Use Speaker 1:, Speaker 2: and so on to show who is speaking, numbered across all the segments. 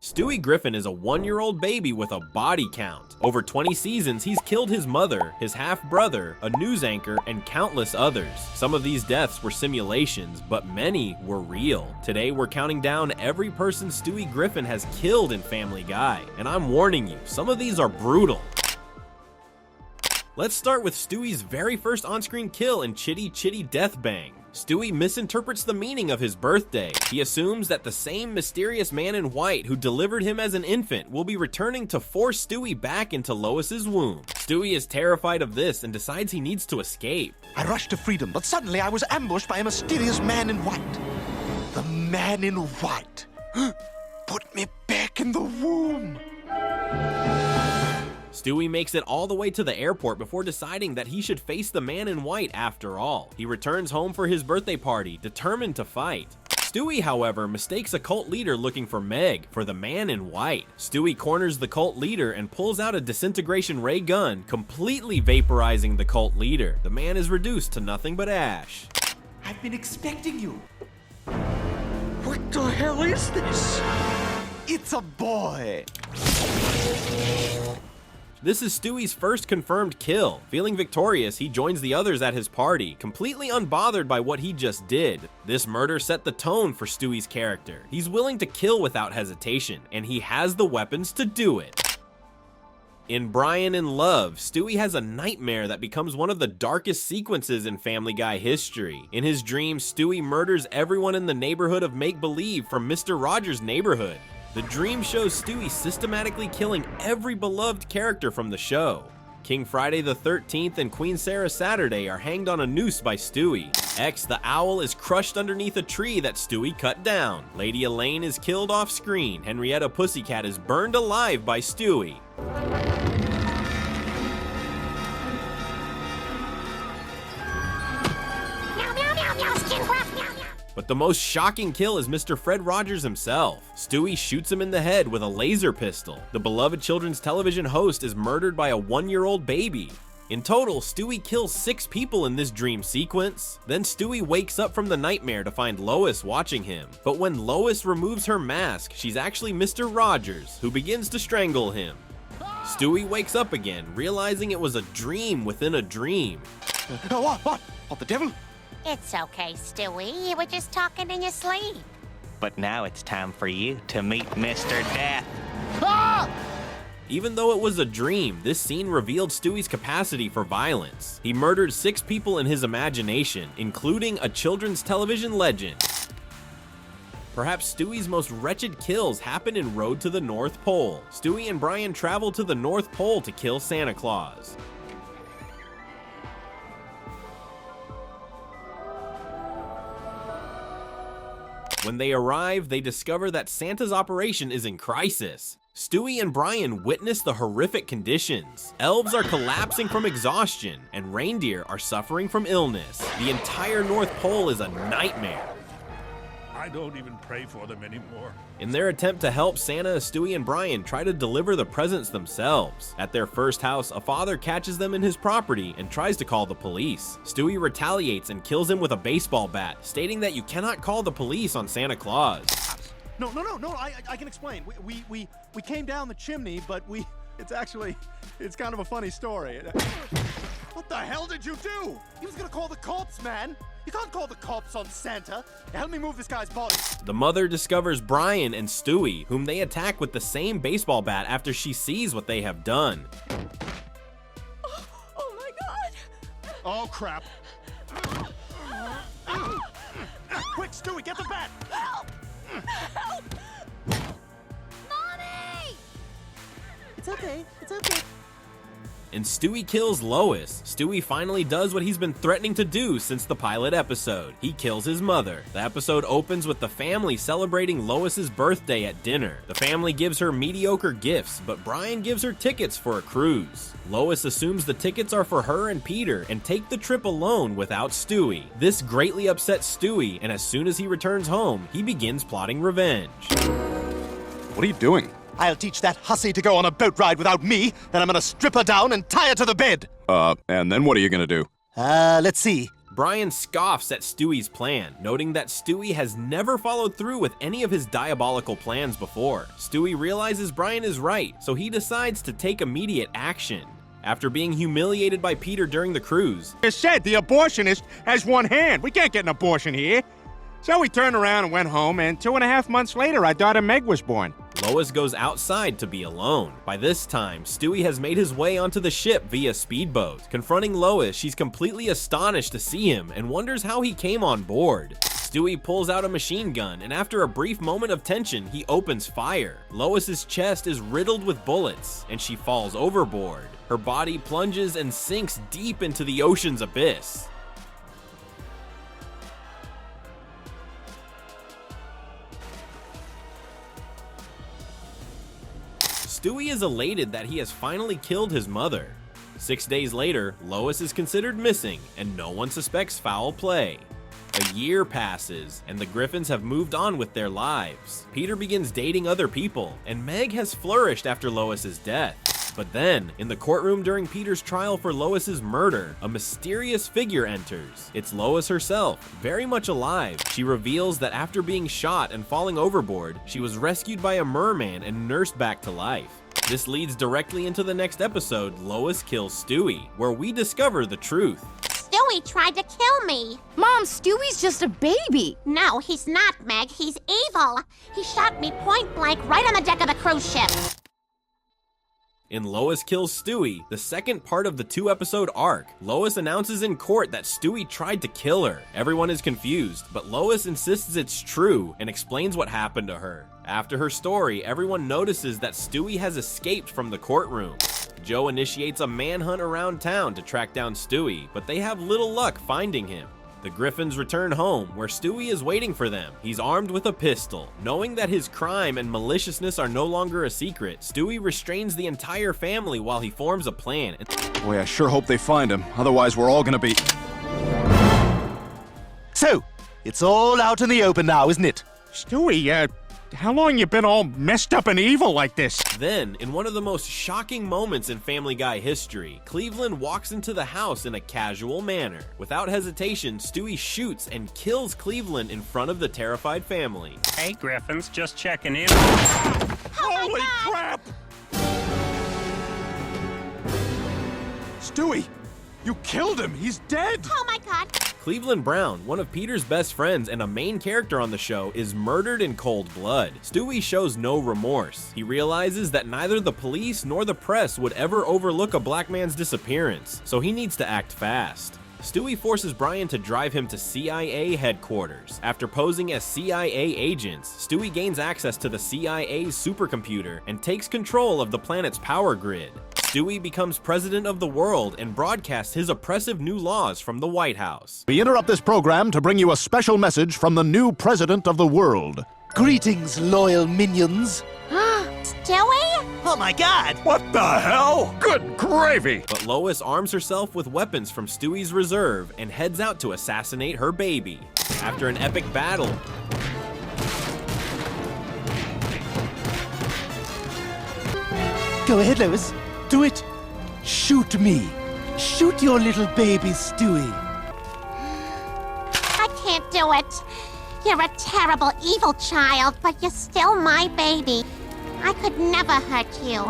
Speaker 1: Stewie Griffin is a 1-year-old baby with a body count. Over 20 seasons, he's killed his mother, his half-brother, a news anchor, and countless others. Some of these deaths were simulations, but many were real. Today, we're counting down every person Stewie Griffin has killed in Family Guy. And I'm warning you, some of these are brutal. Let's start with Stewie's very first on-screen kill in Chitty Chitty Death Bang. Stewie misinterprets the meaning of his birthday. He assumes that the same mysterious man in white who delivered him as an infant will be returning to force Stewie back into Lois's womb. Stewie is terrified of this and decides he needs to escape.
Speaker 2: I rushed to freedom, but suddenly I was ambushed by a mysterious man in white. The man in white put me back in the womb.
Speaker 1: Stewie makes it all the way to the airport before deciding that he should face the man in white after all. He returns home for his birthday party, determined to fight. Stewie, however, mistakes a cult leader looking for Meg for the man in white. Stewie corners the cult leader and pulls out a disintegration ray gun, completely vaporizing the cult leader. The man is reduced to nothing but ash.
Speaker 2: I've been expecting you. What the hell is this? It's a boy.
Speaker 1: This is Stewie's first confirmed kill. Feeling victorious, he joins the others at his party, completely unbothered by what he just did. This murder set the tone for Stewie's character. He's willing to kill without hesitation, and he has the weapons to do it. In Brian in Love, Stewie has a nightmare that becomes one of the darkest sequences in Family Guy history. In his dreams, Stewie murders everyone in the neighborhood of make-believe from Mr. Rogers' neighborhood. The dream shows Stewie systematically killing every beloved character from the show. King Friday the 13th and Queen Sarah Saturday are hanged on a noose by Stewie. X the Owl is crushed underneath a tree that Stewie cut down. Lady Elaine is killed off screen. Henrietta Pussycat is burned alive by Stewie. But the most shocking kill is Mr. Fred Rogers himself. Stewie shoots him in the head with a laser pistol. The beloved children's television host is murdered by a 1-year-old baby. In total, Stewie kills 6 people in this dream sequence. Then Stewie wakes up from the nightmare to find Lois watching him. But when Lois removes her mask, she's actually Mr. Rogers, who begins to strangle him. Stewie wakes up again, realizing it was a dream within a dream.
Speaker 2: What? What the devil?
Speaker 3: It's okay, Stewie. You were just talking in your sleep.
Speaker 4: But now it's time for you to meet Mr. Death.
Speaker 2: Ah!
Speaker 1: Even though it was a dream, this scene revealed Stewie's capacity for violence. He murdered 6 people in his imagination, including a children's television legend. Perhaps Stewie's most wretched kills happen in Road to the North Pole. Stewie and Brian travel to the North Pole to kill Santa Claus. When they arrive, they discover that Santa's operation is in crisis. Stewie and Brian witness the horrific conditions. Elves are collapsing from exhaustion, and reindeer are suffering from illness. The entire North Pole is a nightmare.
Speaker 5: I don't even pray for them anymore.
Speaker 1: In their attempt to help Santa, Stewie and Brian try to deliver the presents themselves. At their first house, a father catches them in his property and tries to call the police. Stewie retaliates and kills him with a baseball bat, stating that you cannot call the police on Santa Claus.
Speaker 6: No, I can explain. We came down the chimney, but it's kind of a funny story. What the hell did you do? He was gonna call the cops, man. You can't call the cops on Santa. Help me move this guy's body.
Speaker 1: The mother discovers Brian and Stewie, whom they attack with the same baseball bat after she sees what they have done.
Speaker 3: Oh my God!
Speaker 6: Oh, crap. Quick, Stewie, get the bat!
Speaker 3: Help! Help! Mommy!
Speaker 6: It's okay.
Speaker 1: And Stewie kills Lois. Stewie finally does what he's been threatening to do since the pilot episode. He kills his mother. The episode opens with the family celebrating Lois's birthday at dinner. The family gives her mediocre gifts, but Brian gives her tickets for a cruise. Lois assumes the tickets are for her and Peter and take the trip alone without Stewie. This greatly upsets Stewie, and as soon as he returns home, he begins plotting revenge.
Speaker 7: What are you doing?
Speaker 2: I'll teach that hussy to go on a boat ride without me, then I'm gonna strip her down and tie her to the bed.
Speaker 7: And then what are you gonna do?
Speaker 2: Let's see.
Speaker 1: Brian scoffs at Stewie's plan, noting that Stewie has never followed through with any of his diabolical plans before. Stewie realizes Brian is right, so he decides to take immediate action. After being humiliated by Peter during the cruise,
Speaker 8: As said, the abortionist has one hand. We can't get an abortion here. So we turned around and went home, and 2.5 months later, our daughter Meg was born.
Speaker 1: Lois goes outside to be alone. By this time, Stewie has made his way onto the ship via speedboat. Confronting Lois, she's completely astonished to see him and wonders how he came on board. Stewie pulls out a machine gun, and after a brief moment of tension, he opens fire. Lois's chest is riddled with bullets, and she falls overboard. Her body plunges and sinks deep into the ocean's abyss. Stewie is elated that he has finally killed his mother. 6 days later, Lois is considered missing, and no one suspects foul play. A year passes, and the Griffins have moved on with their lives. Peter begins dating other people, and Meg has flourished after Lois's death. But then, in the courtroom during Peter's trial for Lois's murder, a mysterious figure enters. It's Lois herself, very much alive. She reveals that after being shot and falling overboard, she was rescued by a merman and nursed back to life. This leads directly into the next episode, Lois Kills Stewie, where we discover the truth.
Speaker 3: Stewie tried to kill me.
Speaker 9: Mom, Stewie's just a baby.
Speaker 3: No, he's not, Meg. He's evil. He shot me point blank right on the deck of the cruise ship.
Speaker 1: In Lois Kills Stewie, the second part of the 2-episode arc, Lois announces in court that Stewie tried to kill her. Everyone is confused, but Lois insists it's true and explains what happened to her. After her story, everyone notices that Stewie has escaped from the courtroom. Joe initiates a manhunt around town to track down Stewie, but they have little luck finding him. The Griffins return home, where Stewie is waiting for them. He's armed with a pistol. Knowing that his crime and maliciousness are no longer a secret, Stewie restrains the entire family while he forms a plan.
Speaker 7: Boy, I sure hope they find him. Otherwise, we're all gonna be...
Speaker 2: So, it's all out in the open now, isn't it?
Speaker 8: Stewie, how long you been all messed up and evil like this?
Speaker 1: Then, in one of the most shocking moments in Family Guy history, Cleveland walks into the house in a casual manner. Without hesitation, Stewie shoots and kills Cleveland in front of the terrified family.
Speaker 10: Hey, Griffins, just checking in.
Speaker 2: Holy crap!
Speaker 6: Stewie, you killed him. He's dead.
Speaker 3: Oh my God.
Speaker 1: Cleveland Brown, one of Peter's best friends and a main character on the show, is murdered in cold blood. Stewie shows no remorse. He realizes that neither the police nor the press would ever overlook a black man's disappearance, so he needs to act fast. Stewie forces Brian to drive him to CIA headquarters. After posing as CIA agents, Stewie gains access to the CIA's supercomputer and takes control of the planet's power grid. Stewie becomes president of the world and broadcasts his oppressive new laws from the White House.
Speaker 11: We interrupt this program to bring you a special message from the new president of the world.
Speaker 2: Greetings, loyal minions.
Speaker 3: Stewie?
Speaker 2: Oh my God!
Speaker 5: What the hell? Good gravy!
Speaker 1: But Lois arms herself with weapons from Stewie's reserve and heads out to assassinate her baby. After an epic battle,
Speaker 2: Go ahead, Lois. Do it. Shoot me. Shoot your little baby, Stewie.
Speaker 3: I can't do it. You're a terrible, evil child, but you're still my baby. I could never hurt you.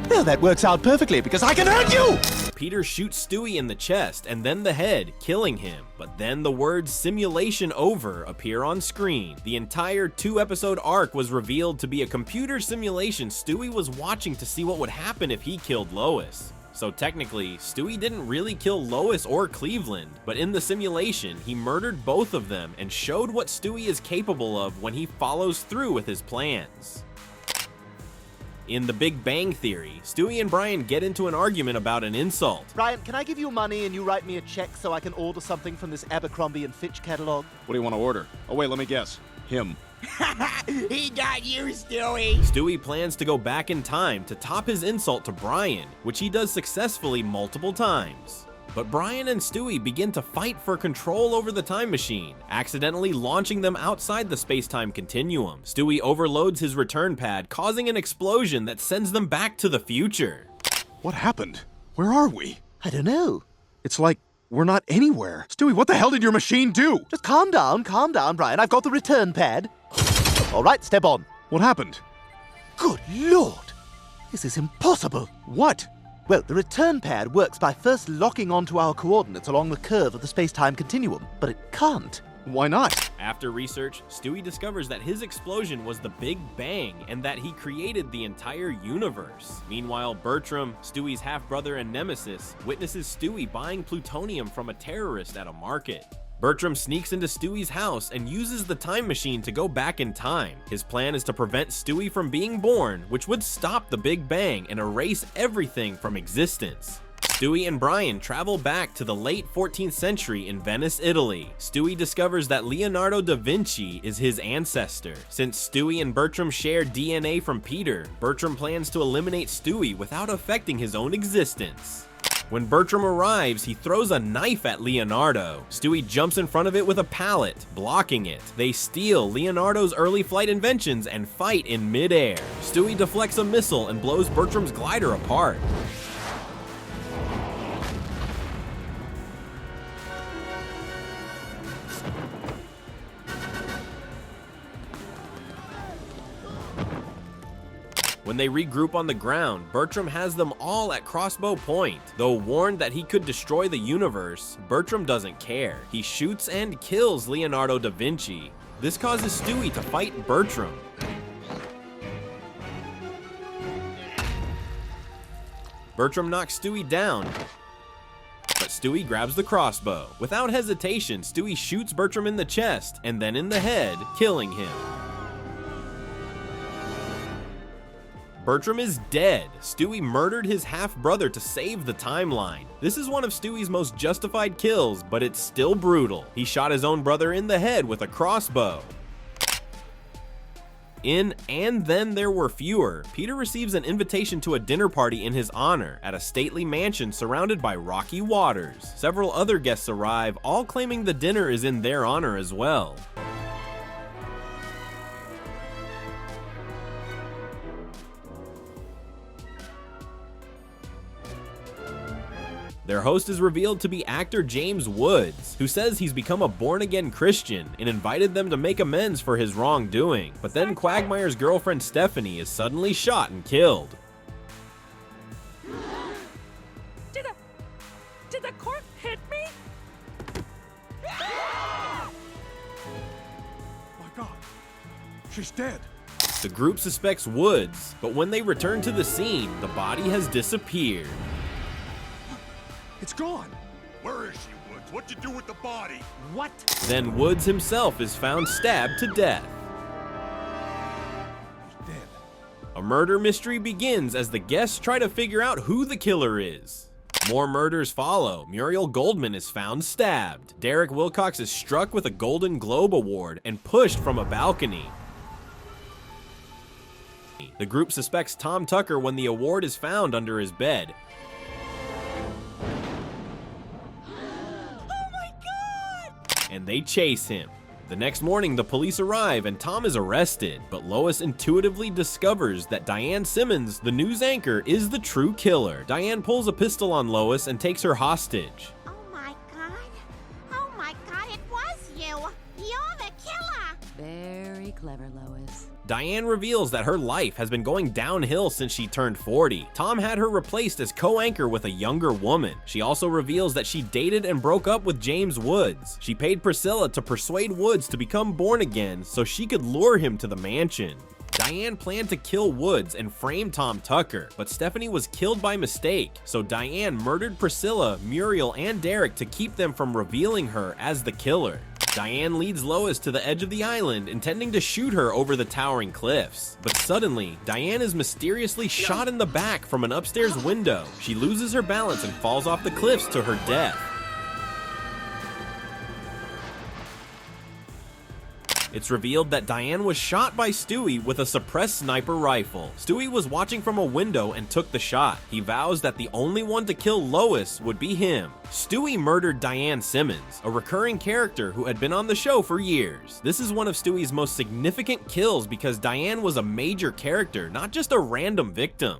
Speaker 2: Well, that works out perfectly because I can hurt you!
Speaker 1: Peter shoots Stewie in the chest and then the head, killing him. But then the words "simulation over" appear on screen. The entire 2-episode arc was revealed to be a computer simulation Stewie was watching to see what would happen if he killed Lois. So technically, Stewie didn't really kill Lois or Cleveland, but in the simulation, he murdered both of them and showed what Stewie is capable of when he follows through with his plans. In The Big Bang Theory, Stewie and Brian get into an argument about an insult.
Speaker 6: Brian, can I give you money and you write me a check so I can order something from this Abercrombie & Fitch catalog?
Speaker 7: What do you want to order? Oh, wait, let me guess. Him.
Speaker 10: He got you, Stewie.
Speaker 1: Stewie plans to go back in time to top his insult to Brian, which he does successfully multiple times. But Brian and Stewie begin to fight for control over the time machine, accidentally launching them outside the space-time continuum. Stewie overloads his return pad, causing an explosion that sends them back to the future.
Speaker 7: What happened? Where are we?
Speaker 2: I don't know.
Speaker 7: It's like
Speaker 6: We're not anywhere. Stewie, what the hell did your machine do?
Speaker 12: Just calm down, Brian. I've got the return pad. All right, step on.
Speaker 6: What happened?
Speaker 12: Good Lord! This is impossible.
Speaker 6: What?
Speaker 12: Well, the return pad works by first locking onto our coordinates along the curve of the space-time continuum, but it can't.
Speaker 6: Why not?
Speaker 1: After research, Stewie discovers that his explosion was the Big Bang and that he created the entire universe. Meanwhile, Bertram, Stewie's half-brother and nemesis, witnesses Stewie buying plutonium from a terrorist at a market. Bertram sneaks into Stewie's house and uses the time machine to go back in time. His plan is to prevent Stewie from being born, which would stop the Big Bang and erase everything from existence. Stewie and Brian travel back to the late 14th century in Venice, Italy. Stewie discovers that Leonardo da Vinci is his ancestor. Since Stewie and Bertram share DNA from Peter, Bertram plans to eliminate Stewie without affecting his own existence. When Bertram arrives, he throws a knife at Leonardo. Stewie jumps in front of it with a pallet, blocking it. They steal Leonardo's early flight inventions and fight in midair. Stewie deflects a missile and blows Bertram's glider apart. When they regroup on the ground, Bertram has them all at crossbow point. Though warned that he could destroy the universe, Bertram doesn't care. He shoots and kills Leonardo da Vinci. This causes Stewie to fight Bertram. Bertram knocks Stewie down, but Stewie grabs the crossbow. Without hesitation, Stewie shoots Bertram in the chest and then in the head, killing him. Bertram is dead. Stewie murdered his half-brother to save the timeline. This is one of Stewie's most justified kills, but it's still brutal. He shot his own brother in the head with a crossbow. In And Then There Were Fewer, Peter receives an invitation to a dinner party in his honor at a stately mansion surrounded by rocky waters. Several other guests arrive, all claiming the dinner is in their honor as well. Their host is revealed to be actor James Woods, who says he's become a born-again Christian and invited them to make amends for his wrongdoing. But then Quagmire's girlfriend Stephanie is suddenly shot and killed.
Speaker 13: Did the cork hit me?
Speaker 6: My God, she's dead.
Speaker 1: The group suspects Woods, but when they return to the scene, the body has disappeared.
Speaker 6: It's gone.
Speaker 5: Where is she, Woods? What'd you do with the body?
Speaker 6: What?
Speaker 1: Then Woods himself is found stabbed to death.
Speaker 6: He's dead.
Speaker 1: A murder mystery begins as the guests try to figure out who the killer is. More murders follow. Muriel Goldman is found stabbed. Derek Wilcox is struck with a Golden Globe Award and pushed from a balcony. The group suspects Tom Tucker when the award is found under his bed. And they chase him. The next morning, the police arrive and Tom is arrested, but Lois intuitively discovers that Diane Simmons, the news anchor, is the true killer. Diane pulls a pistol on Lois and takes her hostage.
Speaker 3: Oh my God, it was you! You're the killer!
Speaker 9: Very clever, Lois.
Speaker 1: Diane reveals that her life has been going downhill since she turned 40. Tom had her replaced as co-anchor with a younger woman. She also reveals that she dated and broke up with James Woods. She paid Priscilla to persuade Woods to become born again so she could lure him to the mansion. Diane planned to kill Woods and frame Tom Tucker, but Stephanie was killed by mistake, so Diane murdered Priscilla, Muriel, and Derek to keep them from revealing her as the killer. Diane leads Lois to the edge of the island, intending to shoot her over the towering cliffs. But suddenly, Diane is mysteriously shot in the back from an upstairs window. She loses her balance and falls off the cliffs to her death. It's revealed that Diane was shot by Stewie with a suppressed sniper rifle. Stewie was watching from a window and took the shot. He vows that the only one to kill Lois would be him. Stewie murdered Diane Simmons, a recurring character who had been on the show for years. This is one of Stewie's most significant kills because Diane was a major character, not just a random victim.